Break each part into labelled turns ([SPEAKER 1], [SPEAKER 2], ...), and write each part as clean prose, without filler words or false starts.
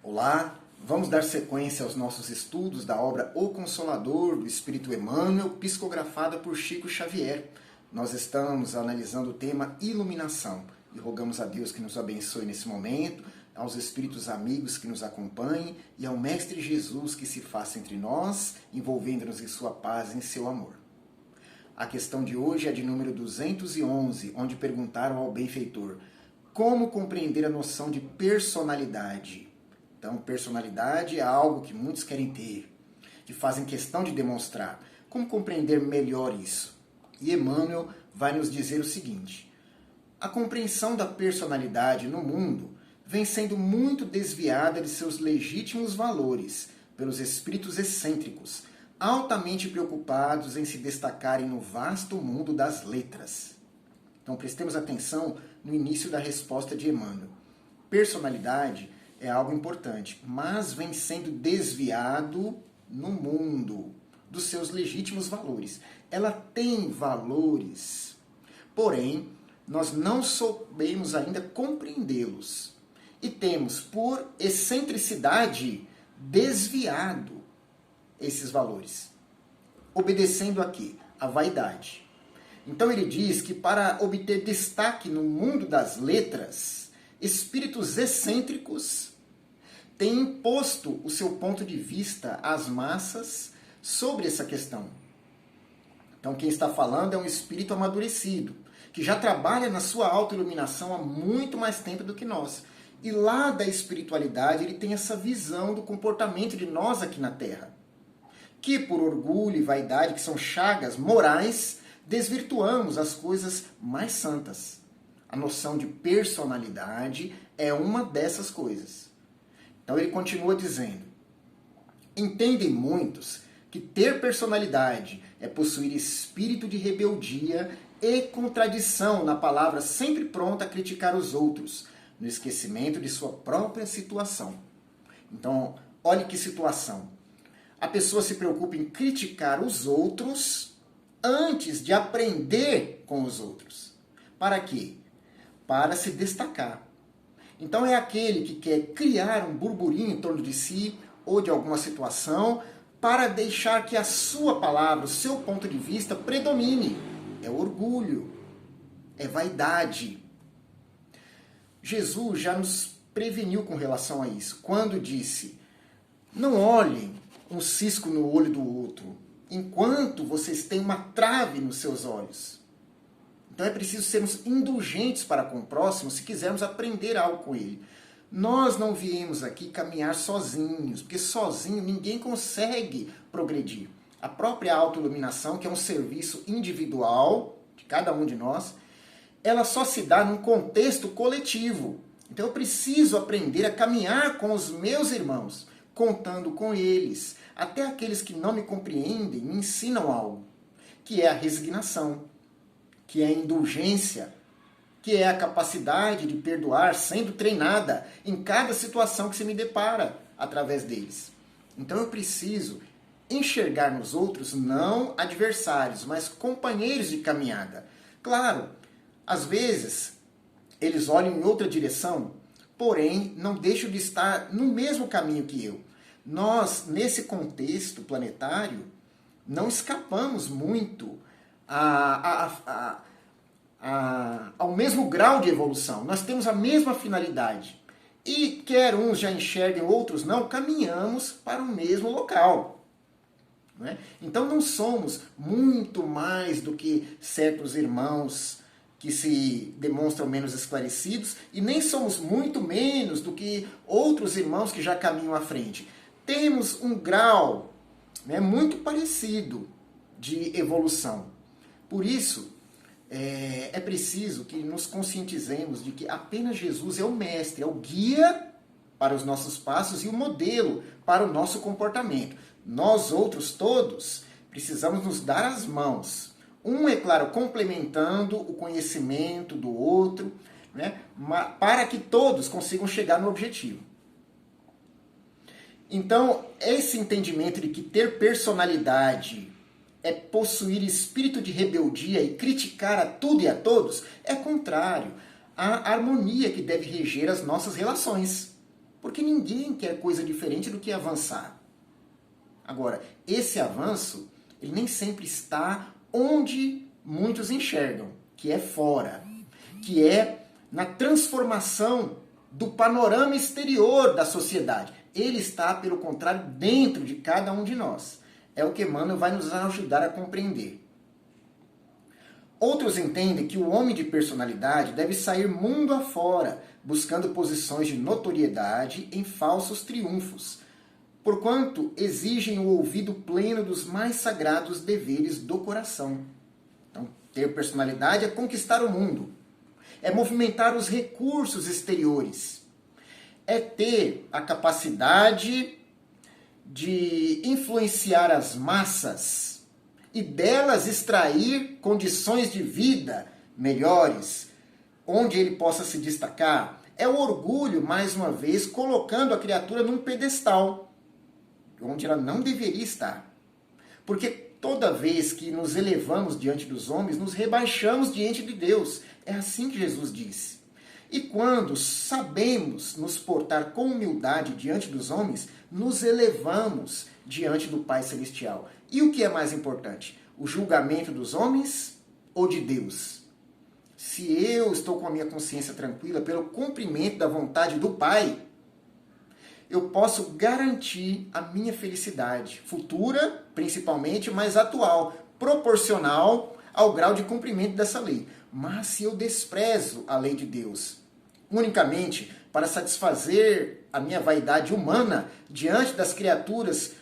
[SPEAKER 1] Olá, vamos dar sequência aos nossos estudos da obra O Consolador, do Espírito Emmanuel, psicografada por Chico Xavier. Nós estamos analisando o tema iluminação e rogamos a Deus que nos abençoe nesse momento, aos espíritos amigos que nos acompanhem e ao Mestre Jesus que se faça entre nós, envolvendo-nos em sua paz e em seu amor. A questão de hoje é de número 211, onde perguntaram ao benfeitor como compreender a noção de personalidade. Então, personalidade é algo que muitos querem ter, que fazem questão de demonstrar. Como compreender melhor isso? E Emmanuel vai nos dizer o seguinte: a compreensão da personalidade no mundo vem sendo muito desviada de seus legítimos valores pelos espíritos excêntricos, altamente preocupados em se destacarem no vasto mundo das letras. Então, prestemos atenção no início da resposta de Emmanuel. Personalidade é algo importante, mas vem sendo desviado no mundo dos seus legítimos valores. Ela tem valores, porém, nós não soubemos ainda compreendê-los. E temos, por excentricidade, desviado esses valores. Obedecendo a quê? A vaidade. Então ele diz que para obter destaque no mundo das letras, espíritos excêntricos têm imposto o seu ponto de vista às massas sobre essa questão. Então quem está falando é um espírito amadurecido, que já trabalha na sua autoiluminação há muito mais tempo do que nós. E lá da espiritualidade ele tem essa visão do comportamento de nós aqui na Terra, que por orgulho e vaidade, que são chagas morais, desvirtuamos as coisas mais santas. A noção de personalidade é uma dessas coisas. Então ele continua dizendo: entendem muitos que ter personalidade é possuir espírito de rebeldia e contradição na palavra sempre pronta a criticar os outros, no esquecimento de sua própria situação. Então, olhe que situação. A pessoa se preocupa em criticar os outros antes de aprender com os outros. Para quê? Para se destacar. Então é aquele que quer criar um burburinho em torno de si ou de alguma situação para deixar que a sua palavra, o seu ponto de vista predomine. É orgulho, é vaidade. Jesus já nos preveniu com relação a isso, quando disse: não olhem um cisco no olho do outro, enquanto vocês têm uma trave nos seus olhos. Então é preciso sermos indulgentes para com o próximo se quisermos aprender algo com ele. Nós não viemos aqui caminhar sozinhos, porque sozinho ninguém consegue progredir. A própria autoiluminação, que é um serviço individual de cada um de nós, ela só se dá num contexto coletivo. Então eu preciso aprender a caminhar com os meus irmãos, contando com eles. Até aqueles que não me compreendem me ensinam algo, que é a resignação, que é a indulgência, que é a capacidade de perdoar sendo treinada em cada situação que se me depara através deles. Então eu preciso enxergar nos outros não adversários, mas companheiros de caminhada. Claro, às vezes eles olham em outra direção, porém não deixam de estar no mesmo caminho que eu. Nós, nesse contexto planetário, não escapamos muito ao mesmo grau de evolução. Nós temos a mesma finalidade. E quer uns já enxerguem, outros não, caminhamos para o mesmo local. Não é? Então não somos muito mais do que certos irmãos que se demonstram menos esclarecidos, e nem somos muito menos do que outros irmãos que já caminham à frente. Temos um grau, né, muito parecido de evolução. Por isso, é preciso que nos conscientizemos de que apenas Jesus é o mestre, é o guia para os nossos passos e o modelo para o nosso comportamento. Nós outros todos precisamos nos dar as mãos. Um, é claro, complementando o conhecimento do outro, né, para que todos consigam chegar no objetivo. Então, esse entendimento de que ter personalidade é possuir espírito de rebeldia e criticar a tudo e a todos é contrário à harmonia que deve reger as nossas relações. Porque ninguém quer coisa diferente do que avançar. Agora, esse avanço, ele nem sempre está onde muitos enxergam, que é fora, que é na transformação do panorama exterior da sociedade. Ele está, pelo contrário, dentro de cada um de nós. É o que Emmanuel vai nos ajudar a compreender. Outros entendem que o homem de personalidade deve sair mundo afora, buscando posições de notoriedade em falsos triunfos, porquanto exigem o ouvido pleno dos mais sagrados deveres do coração. Então, ter personalidade é conquistar o mundo, é movimentar os recursos exteriores, é ter a capacidade de influenciar as massas e delas extrair condições de vida melhores, onde ele possa se destacar. É o orgulho, mais uma vez, colocando a criatura num pedestal, onde ela não deveria estar. Porque toda vez que nos elevamos diante dos homens, nos rebaixamos diante de Deus. É assim que Jesus disse. E quando sabemos nos portar com humildade diante dos homens, nos elevamos diante do Pai Celestial. E o que é mais importante? O julgamento dos homens ou de Deus? Se eu estou com a minha consciência tranquila pelo cumprimento da vontade do Pai, eu posso garantir a minha felicidade futura, principalmente, mas atual, proporcional ao grau de cumprimento dessa lei. Mas se eu desprezo a lei de Deus, unicamente para satisfazer a minha vaidade humana diante das criaturas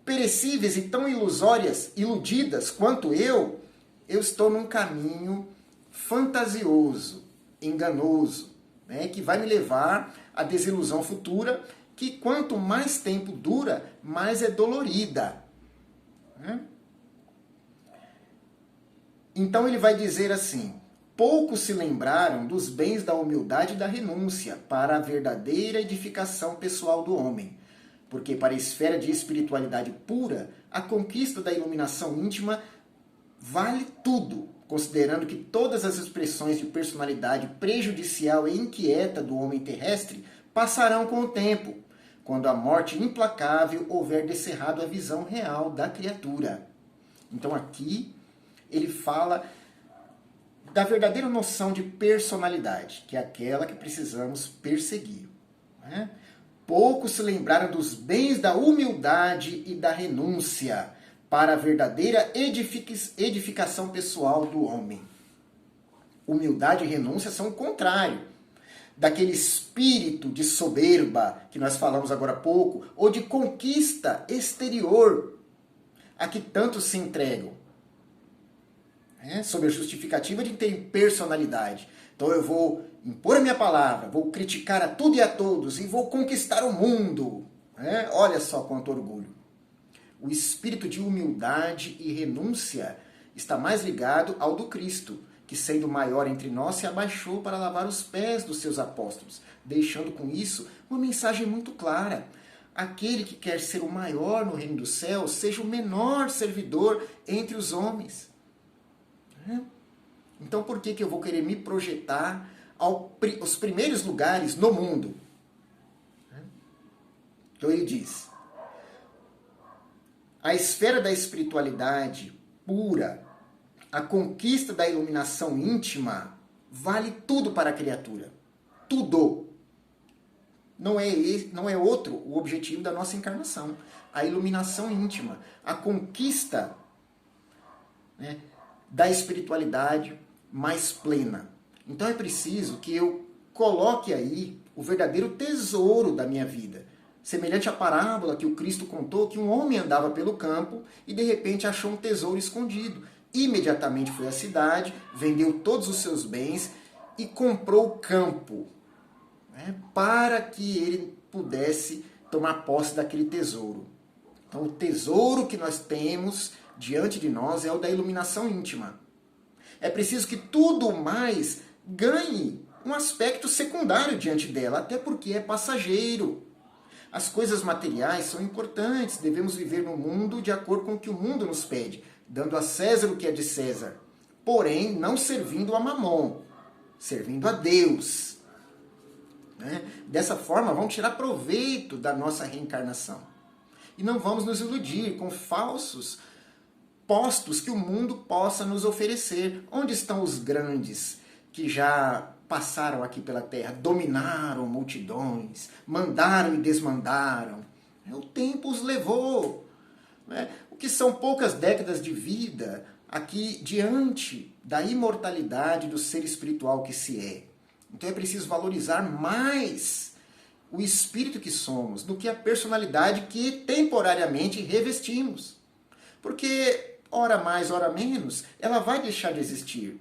[SPEAKER 1] perecíveis e tão ilusórias, iludidas quanto eu estou num caminho fantasioso, enganoso, né, que vai me levar à desilusão futura, que quanto mais tempo dura, mais é dolorida. Né? Então ele vai dizer assim: poucos se lembraram dos bens da humildade e da renúncia para a verdadeira edificação pessoal do homem, porque para a esfera de espiritualidade pura, a conquista da iluminação íntima vale tudo, considerando que todas as expressões de personalidade prejudicial e inquieta do homem terrestre passarão com o tempo, quando a morte implacável houver descerrado a visão real da criatura. Então aqui ele fala da verdadeira noção de personalidade, que é aquela que precisamos perseguir. Né? Poucos se lembraram dos bens da humildade e da renúncia para a verdadeira edificação pessoal do homem. Humildade e renúncia são o contrário daquele espírito de soberba que nós falamos agora há pouco, ou de conquista exterior a que tantos se entregam. Sob a justificativa de terem personalidade. Então eu vou impor a minha palavra, vou criticar a tudo e a todos e vou conquistar o mundo. Olha só quanto orgulho. O espírito de humildade e renúncia está mais ligado ao do Cristo, que sendo maior entre nós se abaixou para lavar os pés dos seus apóstolos, deixando com isso uma mensagem muito clara. Aquele que quer ser o maior no reino dos céus, seja o menor servidor entre os homens. Então por que eu vou querer me projetar aos primeiros lugares no mundo? Então ele diz: a esfera da espiritualidade pura, a conquista da iluminação íntima, vale tudo para a criatura. Tudo. Não é outro o objetivo da nossa encarnação. A iluminação íntima, a conquista, né, da espiritualidade mais plena. Então é preciso que eu coloque aí o verdadeiro tesouro da minha vida. Semelhante à parábola que o Cristo contou, que um homem andava pelo campo e de repente achou um tesouro escondido. Imediatamente foi à cidade, vendeu todos os seus bens e comprou o campo, né, para que ele pudesse tomar posse daquele tesouro. Então o tesouro que nós temos diante de nós é o da iluminação íntima. É preciso que tudo mais ganhe um aspecto secundário diante dela, até porque é passageiro. As coisas materiais são importantes, devemos viver no mundo de acordo com o que o mundo nos pede, dando a César o que é de César, porém não servindo a Mamon, servindo a Deus. né? Dessa forma, vão tirar proveito da nossa reencarnação. E não vamos nos iludir com falsos postos que o mundo possa nos oferecer. Onde estão os grandes que já passaram aqui pela Terra, dominaram multidões, mandaram e desmandaram? O tempo os levou. Né? O que são poucas décadas de vida aqui diante da imortalidade do ser espiritual que se é. Então é preciso valorizar mais o espírito que somos do que a personalidade que temporariamente revestimos. Porque, ora mais, ora menos, ela vai deixar de existir.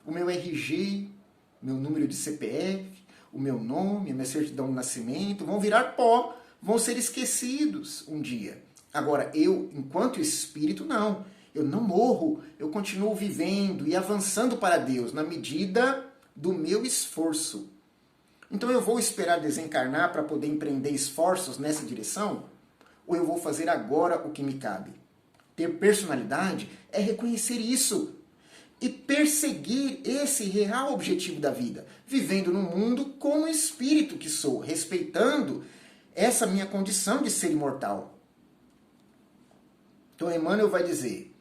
[SPEAKER 1] O meu RG, meu número de CPF, o meu nome, a minha certidão de nascimento vão virar pó, vão ser esquecidos um dia. Agora, eu, enquanto espírito, não. Eu não morro, eu continuo vivendo e avançando para Deus na medida do meu esforço. Então eu vou esperar desencarnar para poder empreender esforços nessa direção? Ou eu vou fazer agora o que me cabe? Ter personalidade é reconhecer isso e perseguir esse real objetivo da vida, vivendo no mundo como espírito que sou, respeitando essa minha condição de ser imortal. Então Emmanuel vai dizer: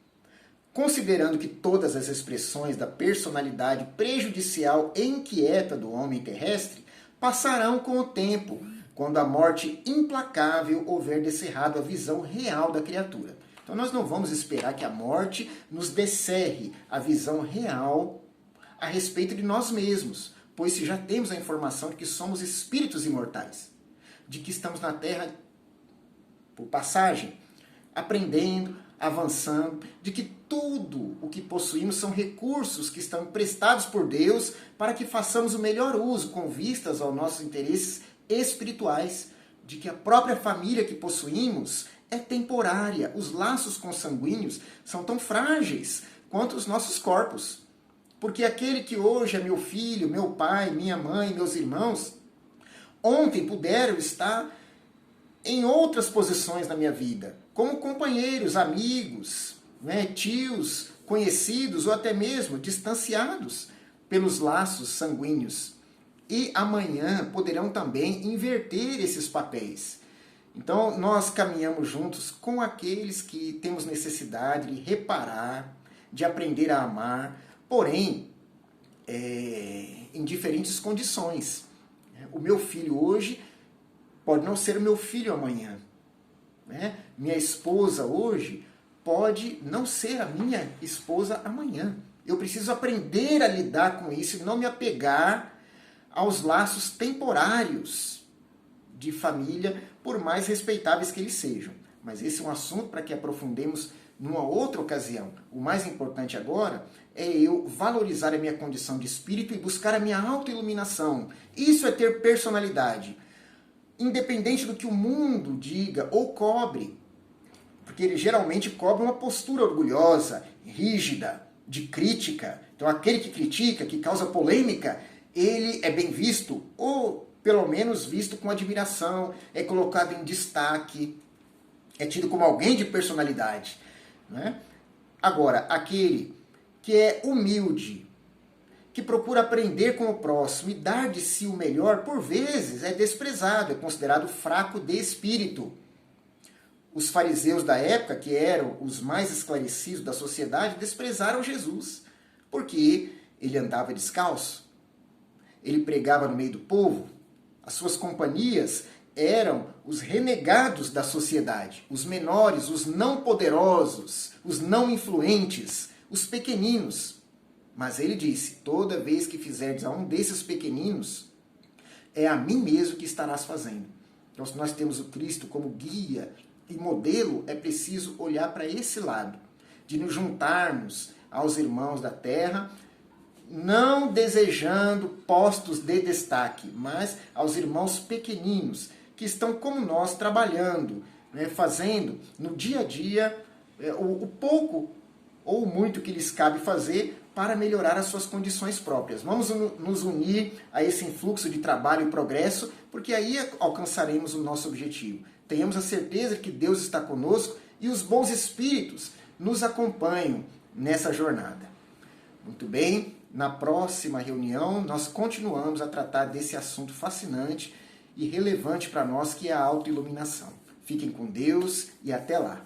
[SPEAKER 1] considerando que todas as expressões da personalidade prejudicial e inquieta do homem terrestre passarão com o tempo, quando a morte implacável houver descerrado a visão real da criatura. Então nós não vamos esperar que a morte nos descerre a visão real a respeito de nós mesmos, pois se já temos a informação de que somos espíritos imortais, de que estamos na Terra por passagem, aprendendo, avançando, de que tudo o que possuímos são recursos que estão emprestados por Deus para que façamos o melhor uso com vistas aos nossos interesses espirituais, de que a própria família que possuímos é temporária. Os laços consanguíneos são tão frágeis quanto os nossos corpos. Porque aquele que hoje é meu filho, meu pai, minha mãe, meus irmãos, ontem puderam estar em outras posições na minha vida, como companheiros, amigos, né, tios, conhecidos ou até mesmo distanciados pelos laços sanguíneos. E amanhã poderão também inverter esses papéis. Então nós caminhamos juntos com aqueles que temos necessidade de reparar, de aprender a amar, porém em diferentes condições. O meu filho hoje pode não ser o meu filho amanhã. Né? Minha esposa hoje pode não ser a minha esposa amanhã. Eu preciso aprender a lidar com isso e não me apegar aos laços temporários de família, por mais respeitáveis que eles sejam. Mas esse é um assunto para que aprofundemos numa outra ocasião. O mais importante agora é eu valorizar a minha condição de espírito e buscar a minha autoiluminação. Isso é ter personalidade. Independente do que o mundo diga ou cobre, porque ele geralmente cobra uma postura orgulhosa, rígida, de crítica. Então aquele que critica, que causa polêmica, ele é bem visto, ou pelo menos visto com admiração, é colocado em destaque, é tido como alguém de personalidade. Né? Agora, aquele que é humilde, que procura aprender com o próximo e dar de si o melhor, por vezes é desprezado, é considerado fraco de espírito. Os fariseus da época, que eram os mais esclarecidos da sociedade, desprezaram Jesus, porque ele andava descalço, ele pregava no meio do povo, as suas companhias eram os renegados da sociedade, os menores, os não poderosos, os não influentes, os pequeninos. Mas ele disse: toda vez que fizerdes a um desses pequeninos, é a mim mesmo que estarás fazendo. Então, se nós temos o Cristo como guia e modelo, é preciso olhar para esse lado, de nos juntarmos aos irmãos da terra, não desejando postos de destaque, mas aos irmãos pequeninos, que estão como nós trabalhando, né, fazendo no dia a dia o pouco ou muito que lhes cabe fazer para melhorar as suas condições próprias. Vamos nos unir a esse influxo de trabalho e progresso, porque aí alcançaremos o nosso objetivo. Tenhamos a certeza que Deus está conosco e os bons espíritos nos acompanham nessa jornada. Muito bem, na próxima reunião, nós continuamos a tratar desse assunto fascinante e relevante para nós, que é a autoiluminação. Fiquem com Deus e até lá!